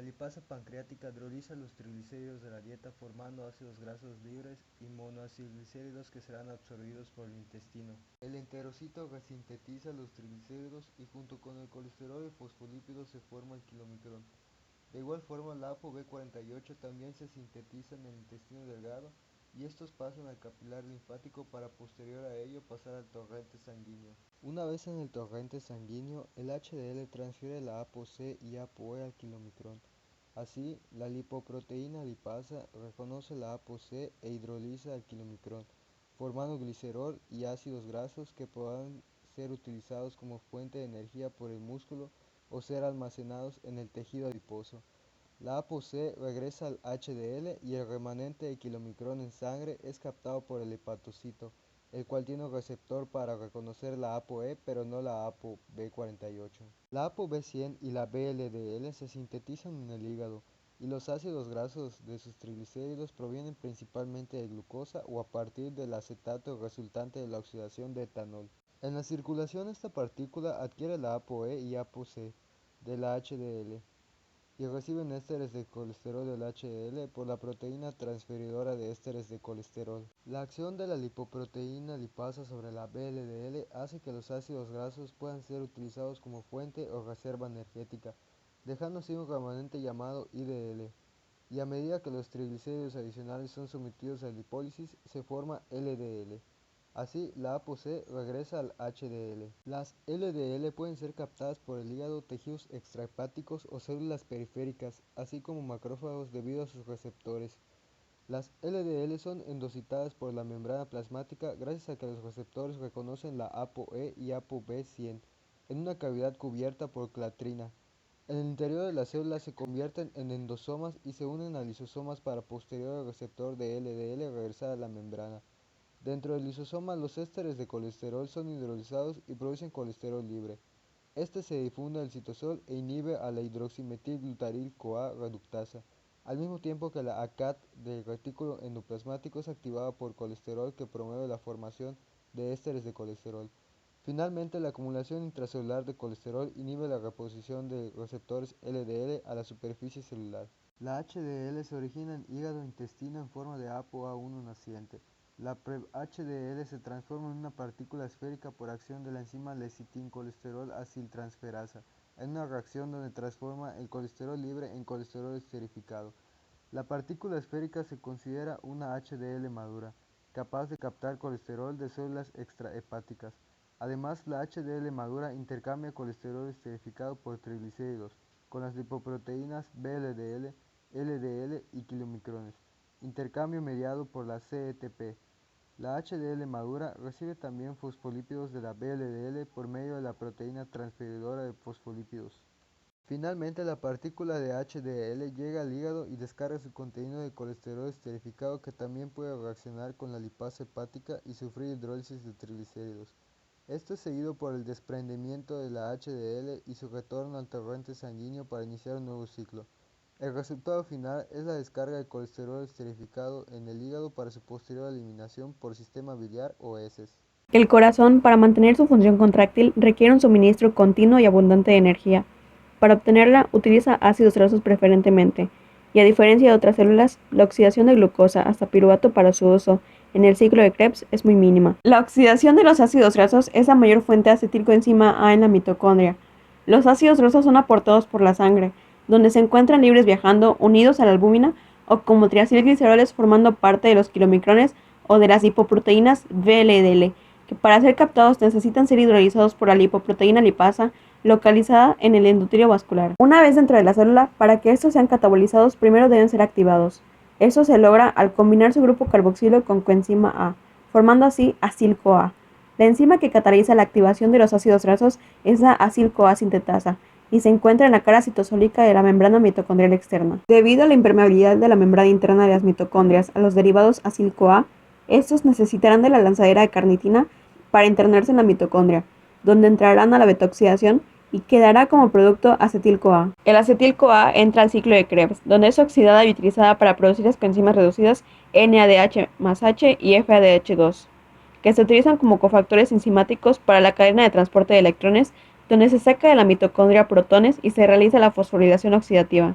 lipasa pancreática hidroliza los triglicéridos de la dieta formando ácidos grasos libres y monoacilglicéridos que serán absorbidos por el intestino. El enterocito resintetiza los triglicéridos y junto con el colesterol y fosfolípidos se forma el kilomicrón. De igual forma, la ApoB48 también se sintetiza en el intestino delgado y estos pasan al capilar linfático para posterior a ello pasar al torrente sanguíneo. Una vez en el torrente sanguíneo, el HDL transfiere la ApoC y ApoE al kilomicrón. Así, la lipoproteína lipasa reconoce la ApoC e hidroliza el kilomicrón, formando glicerol y ácidos grasos que podrán ser utilizados como fuente de energía por el músculo o ser almacenados en el tejido adiposo. La ApoC regresa al HDL y el remanente de kilomicrón en sangre es captado por el hepatocito, el cual tiene un receptor para reconocer la ApoE pero no la ApoB48. La ApoB100 y la VLDL se sintetizan en el hígado y los ácidos grasos de sus triglicéridos provienen principalmente de glucosa o a partir del acetato resultante de la oxidación de etanol. En la circulación esta partícula adquiere la ApoE y ApoC de la HDL y reciben ésteres de colesterol del HDL por la proteína transferidora de ésteres de colesterol. La acción de la lipoproteína lipasa sobre la VLDL hace que los ácidos grasos puedan ser utilizados como fuente o reserva energética, dejando así un remanente llamado IDL. Y a medida que los triglicéridos adicionales son sometidos a lipólisis, se forma LDL. Así, la ApoC regresa al HDL. Las LDL pueden ser captadas por el hígado, tejidos extrahepáticos o células periféricas, así como macrófagos debido a sus receptores. Las LDL son endocitadas por la membrana plasmática gracias a que los receptores reconocen la ApoE y ApoB100 en una cavidad cubierta por clatrina. En el interior de las células se convierten en endosomas y se unen a lisosomas para posterior al receptor de LDL regresar a la membrana. Dentro del lisosoma, los ésteres de colesterol son hidrolizados y producen colesterol libre. Este se difunde al citosol e inhibe a la hidroximetilglutaryl-CoA reductasa, al mismo tiempo que la ACAT del retículo endoplasmático es activada por colesterol que promueve la formación de ésteres de colesterol. Finalmente, la acumulación intracelular de colesterol inhibe la reposición de receptores LDL a la superficie celular. La HDL se origina en hígado e intestino en forma de ApoA1 naciente. La PrEP-HDL se transforma en una partícula esférica por acción de la enzima lecitincolesterol aciltransferasa, en una reacción donde transforma el colesterol libre en colesterol esterificado. La partícula esférica se considera una HDL madura, capaz de captar colesterol de células extrahepáticas. Además, la HDL madura intercambia colesterol esterificado por triglicéridos, con las lipoproteínas VLDL, LDL y kilomicrones, intercambio mediado por la CETP. La HDL madura recibe también fosfolípidos de la VLDL por medio de la proteína transferidora de fosfolípidos. Finalmente, la partícula de HDL llega al hígado y descarga su contenido de colesterol esterificado que también puede reaccionar con la lipasa hepática y sufrir hidrólisis de triglicéridos. Esto es seguido por el desprendimiento de la HDL y su retorno al torrente sanguíneo para iniciar un nuevo ciclo. El resultado final es la descarga de colesterol esterificado en el hígado para su posterior eliminación por sistema biliar o heces. El corazón, para mantener su función contráctil, requiere un suministro continuo y abundante de energía. Para obtenerla, utiliza ácidos grasos preferentemente, y a diferencia de otras células, la oxidación de glucosa hasta piruvato para su uso en el ciclo de Krebs es muy mínima. La oxidación de los ácidos grasos es la mayor fuente de acetilcoenzima A en la mitocondria. Los ácidos grasos son aportados por la sangre, donde se encuentran libres viajando, unidos a la albúmina, o como triacilgliceroles formando parte de los kilomicrones o de las lipoproteínas VLDL, que para ser captados necesitan ser hidrolizados por la lipoproteína lipasa localizada en el endotelio vascular. Una vez dentro de la célula, para que estos sean catabolizados, primero deben ser activados. Esto se logra al combinar su grupo carboxilo con coenzima A, formando así acil-CoA. La enzima que cataliza la activación de los ácidos grasos es la acil-CoA sintetasa y se encuentra en la cara citosólica de la membrana mitocondrial externa. Debido a la impermeabilidad de la membrana interna de las mitocondrias a los derivados acil-CoA, estos necesitarán de la lanzadera de carnitina para internarse en la mitocondria, donde entrarán a la beta-oxidación y quedará como producto acetil-CoA. El acetil-CoA entra al ciclo de Krebs, donde es oxidada y utilizada para producir las coenzimas reducidas NADH+H y FADH2, que se utilizan como cofactores enzimáticos para la cadena de transporte de electrones, donde se saca de la mitocondria protones y se realiza la fosforilación oxidativa.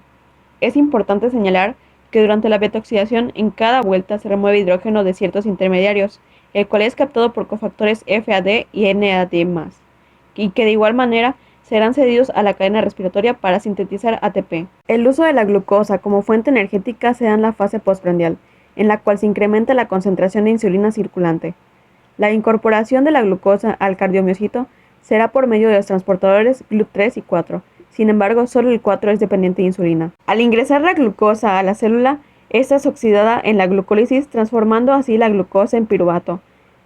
Es importante señalar que durante la beta-oxidación en cada vuelta se remueve hidrógeno de ciertos intermediarios, el cual es captado por cofactores FAD y NAD+, y que de igual manera serán cedidos a la cadena respiratoria para sintetizar ATP. El uso de la glucosa como fuente energética se da en la fase postprandial, en la cual se incrementa la concentración de insulina circulante. La incorporación de la glucosa al cardiomiocito será por medio de los transportadores GLUT3 y 4. Sin embargo, solo el 4 es dependiente de insulina. Al ingresar la glucosa a la célula, esta es oxidada en la glucólisis, transformando así la glucosa en piruvato,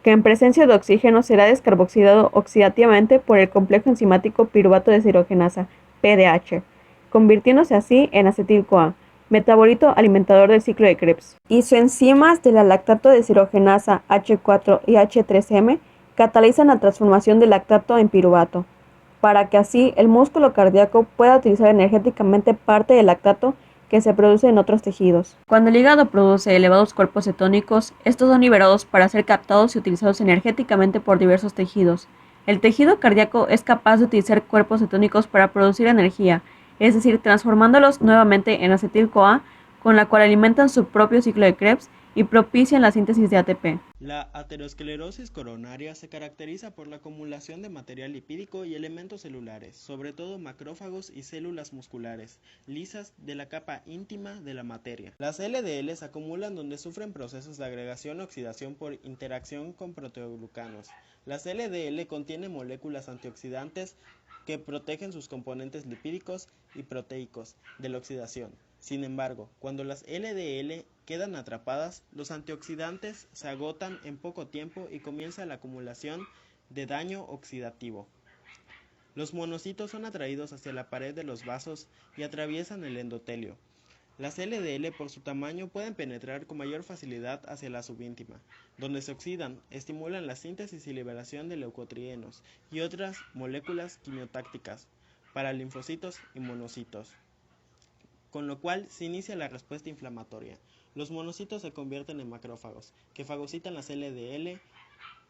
que en presencia de oxígeno será descarboxilado oxidativamente por el complejo enzimático piruvato deshidrogenasa, PDH, convirtiéndose así en acetil-CoA, metabolito alimentador del ciclo de Krebs. Isoenzimas de la lactato deshidrogenasa H4 y H3M catalizan la transformación del lactato en piruvato, para que así el músculo cardíaco pueda utilizar energéticamente parte del lactato que se produce en otros tejidos. Cuando el hígado produce elevados cuerpos cetónicos, estos son liberados para ser captados y utilizados energéticamente por diversos tejidos. El tejido cardíaco es capaz de utilizar cuerpos cetónicos para producir energía, es decir, transformándolos nuevamente en acetil-CoA, con la cual alimentan su propio ciclo de Krebs y propician la síntesis de ATP. La aterosclerosis coronaria se caracteriza por la acumulación de material lipídico y elementos celulares, sobre todo macrófagos y células musculares, lisas de la capa íntima de la materia. Las LDL se acumulan donde sufren procesos de agregación o oxidación por interacción con proteoglucanos. Las LDL contienen moléculas antioxidantes que protegen sus componentes lipídicos y proteicos de la oxidación. Sin embargo, cuando las LDL quedan atrapadas, los antioxidantes se agotan en poco tiempo y comienza la acumulación de daño oxidativo. Los monocitos son atraídos hacia la pared de los vasos y atraviesan el endotelio. Las LDL por su tamaño pueden penetrar con mayor facilidad hacia la subíntima, donde se oxidan, estimulan la síntesis y liberación de leucotrienos y otras moléculas quimiotácticas para linfocitos y monocitos, con lo cual se inicia la respuesta inflamatoria. Los monocitos se convierten en macrófagos, que fagocitan las LDL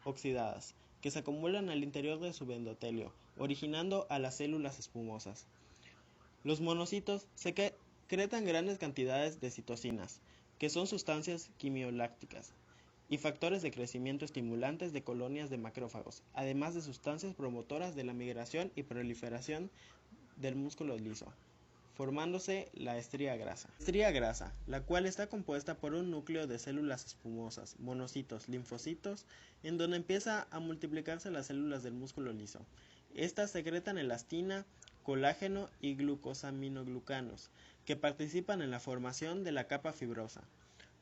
oxidadas, que se acumulan al interior de su endotelio, originando a las células espumosas. Los monocitos secretan grandes cantidades de citocinas, que son sustancias quimiolácticas, y factores de crecimiento estimulantes de colonias de macrófagos, además de sustancias promotoras de la migración y proliferación del músculo liso, formándose la estría grasa. Estría grasa, la cual está compuesta por un núcleo de células espumosas, monocitos, linfocitos, en donde empieza a multiplicarse las células del músculo liso. Estas secretan elastina, colágeno y glucosaminoglucanos, que participan en la formación de la capa fibrosa.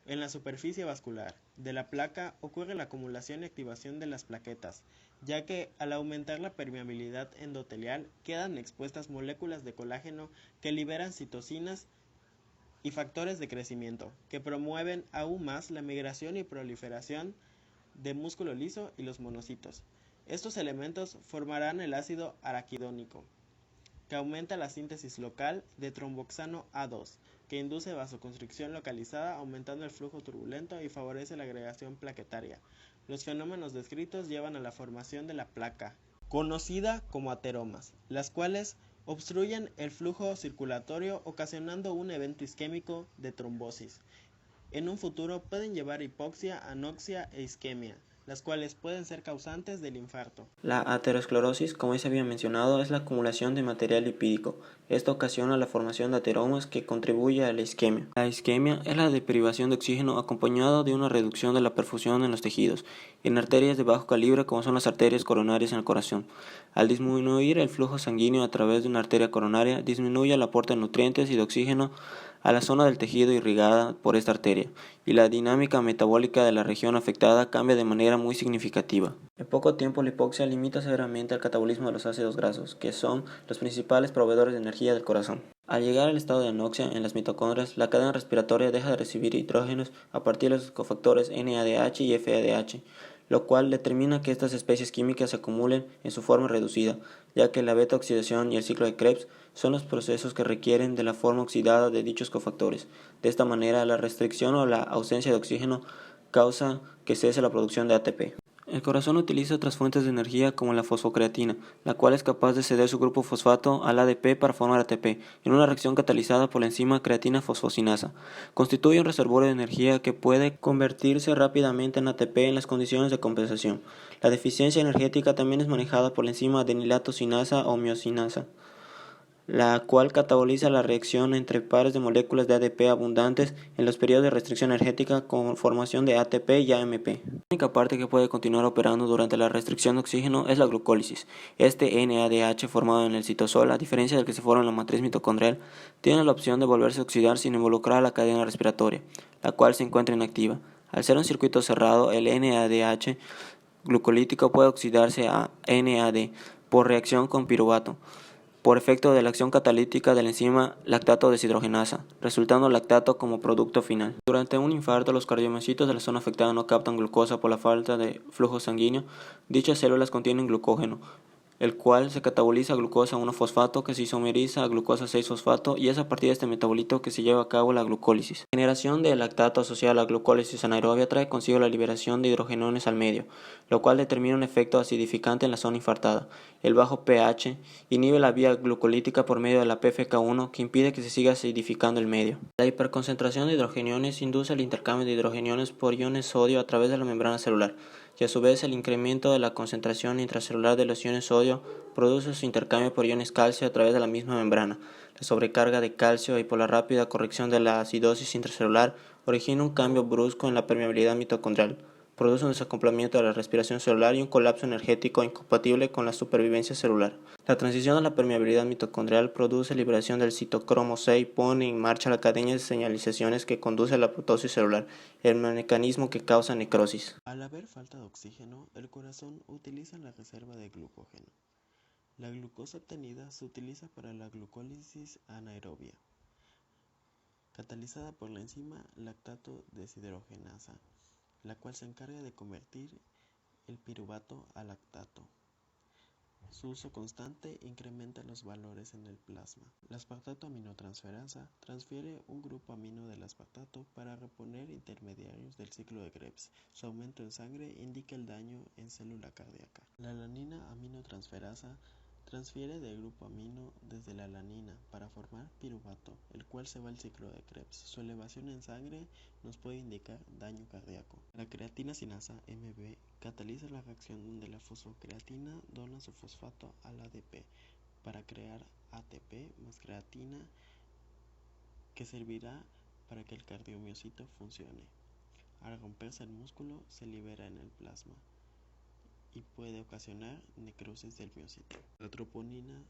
En la superficie vascular de la placa ocurre la acumulación y activación de las plaquetas, ya que al aumentar la permeabilidad endotelial quedan expuestas moléculas de colágeno que liberan citocinas y factores de crecimiento, que promueven aún más la migración y proliferación de músculo liso y los monocitos. Estos elementos formarán el ácido araquidónico, que aumenta la síntesis local de tromboxano A2, que induce vasoconstricción localizada, aumentando el flujo turbulento y favorece la agregación plaquetaria. Los fenómenos descritos llevan a la formación de la placa, conocida como ateromas, las cuales obstruyen el flujo circulatorio ocasionando un evento isquémico de trombosis. En un futuro pueden llevar hipoxia, anoxia e isquemia, las cuales pueden ser causantes del infarto. La aterosclerosis, como ya se había mencionado, es la acumulación de material lipídico. Esto ocasiona la formación de ateromas que contribuye a la isquemia. La isquemia es la deprivación de oxígeno acompañada de una reducción de la perfusión en los tejidos, en arterias de bajo calibre como son las arterias coronarias en el corazón. Al disminuir el flujo sanguíneo a través de una arteria coronaria, disminuye el aporte de nutrientes y de oxígeno a la zona del tejido irrigada por esta arteria, y la dinámica metabólica de la región afectada cambia de manera muy significativa. En poco tiempo, la hipoxia limita severamente el catabolismo de los ácidos grasos, que son los principales proveedores de energía del corazón. Al llegar al estado de anoxia en las mitocondrias, la cadena respiratoria deja de recibir hidrógenos a partir de los cofactores NADH y FADH, lo cual determina que estas especies químicas se acumulen en su forma reducida, ya que la beta-oxidación y el ciclo de Krebs son los procesos que requieren de la forma oxidada de dichos cofactores. De esta manera, la restricción o la ausencia de oxígeno causa que cese la producción de ATP. El corazón utiliza otras fuentes de energía como la fosfocreatina, la cual es capaz de ceder su grupo fosfato al ADP para formar ATP, en una reacción catalizada por la enzima creatina fosfocinasa. Constituye un reservorio de energía que puede convertirse rápidamente en ATP en las condiciones de compensación. La deficiencia energética también es manejada por la enzima adenilato sinasa o miosinasa, la cual cataboliza la reacción entre pares de moléculas de ADP abundantes en los periodos de restricción energética con formación de ATP y AMP. La única parte que puede continuar operando durante la restricción de oxígeno es la glucólisis. Este NADH formado en el citosol, a diferencia del que se forma en la matriz mitocondrial, tiene la opción de volverse a oxidar sin involucrar a la cadena respiratoria, la cual se encuentra inactiva. Al ser un circuito cerrado, el NADH glucolítico puede oxidarse a NAD por reacción con piruvato, por efecto de la acción catalítica de la enzima lactato deshidrogenasa, resultando lactato como producto final. Durante un infarto, los cardiomiocitos de la zona afectada no captan glucosa por la falta de flujo sanguíneo. Dichas células contienen glucógeno, el cual se cataboliza a glucosa 1-fosfato que se isomeriza a glucosa 6-fosfato y es a partir de este metabolito que se lleva a cabo la glucólisis. La generación de lactato asociada a la glucólisis anaerobia trae consigo la liberación de hidrogenones al medio, lo cual determina un efecto acidificante en la zona infartada. El bajo pH inhibe la vía glucolítica por medio de la PFK1 que impide que se siga acidificando el medio. La hiperconcentración de hidrogeniones induce el intercambio de hidrogeniones por iones sodio a través de la membrana celular, y a su vez el incremento de la concentración intracelular de los iones sodio produce su intercambio por iones calcio a través de la misma membrana. La sobrecarga de calcio y por la rápida corrección de la acidosis intracelular origina un cambio brusco en la permeabilidad mitocondrial, produce un desacoplamiento de la respiración celular y un colapso energético incompatible con la supervivencia celular. La transición a la permeabilidad mitocondrial produce liberación del citocromo C y pone en marcha la cadena de señalizaciones que conduce a la apoptosis celular, el mecanismo que causa necrosis. Al haber falta de oxígeno, el corazón utiliza la reserva de glucógeno. La glucosa obtenida se utiliza para la glucólisis anaerobia, catalizada por la enzima lactato deshidrogenasa, la cual se encarga de convertir el piruvato a lactato. Su uso constante incrementa los valores en el plasma. La aspartato aminotransferasa transfiere un grupo amino del aspartato para reponer intermediarios del ciclo de Krebs. Su aumento en sangre indica el daño en célula cardíaca. La alanina aminotransferasa transfiere del grupo amino desde la alanina para formar piruvato, el cual se va al ciclo de Krebs. Su elevación en sangre nos puede indicar daño cardíaco. La creatina sinasa MB cataliza la reacción de la fosfocreatina dona su fosfato al ADP para crear ATP más creatina que servirá para que el cardiomiocito funcione. Al romperse el músculo se libera en el plasma y puede ocasionar necrosis del miocito. La troponina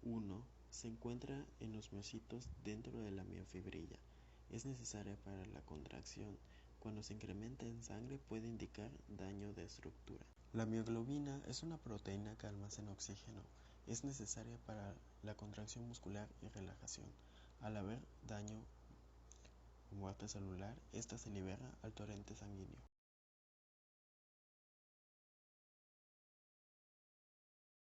1 se encuentra en los miocitos dentro de la miofibrilla. Es necesaria para la contracción. Cuando se incrementa en sangre puede indicar daño de estructura. La mioglobina es una proteína que almacena oxígeno. Es necesaria para la contracción muscular y relajación. Al haber daño o muerte celular, esta se libera al torrente sanguíneo.